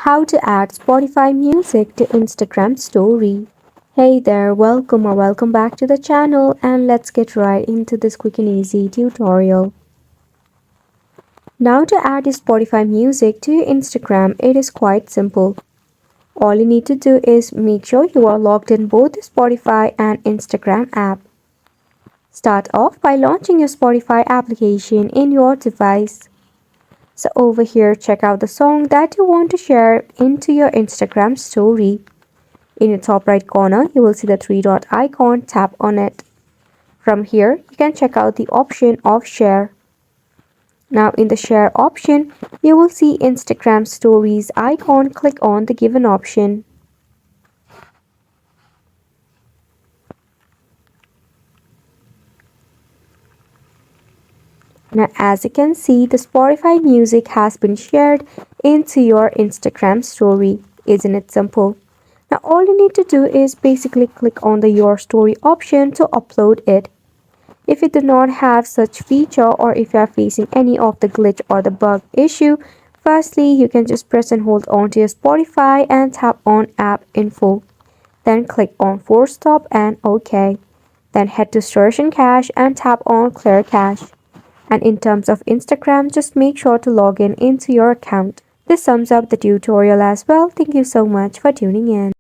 How to add Spotify music to Instagram story. Hey there, welcome back to the channel and let's get right into this quick and easy tutorial. Now to add your Spotify music to your Instagram, it is quite simple. All you need to do is make sure you are logged in both the Spotify and Instagram app. Start off by launching your Spotify application in your device. So over here, check out the song that you want to share into your Instagram story. In the top right corner, you will see the three dot icon, tap on it. From here, you can check out the option of share. Now in the share option, you will see Instagram stories icon, click on the given option. Now as you can see, the Spotify music has been shared into your Instagram story. Isn't it simple? Now all you need to do is basically click on the your story option to upload it. If you do not have such feature or if you are facing any of the glitch or the bug issue, firstly you can just press and hold on to your Spotify and tap on app info. Then click on force stop and OK. Then head to storage and cache and tap on clear cache. And in terms of Instagram, just make sure to log in into your account. This sums up the tutorial as well. Thank you so much for tuning in.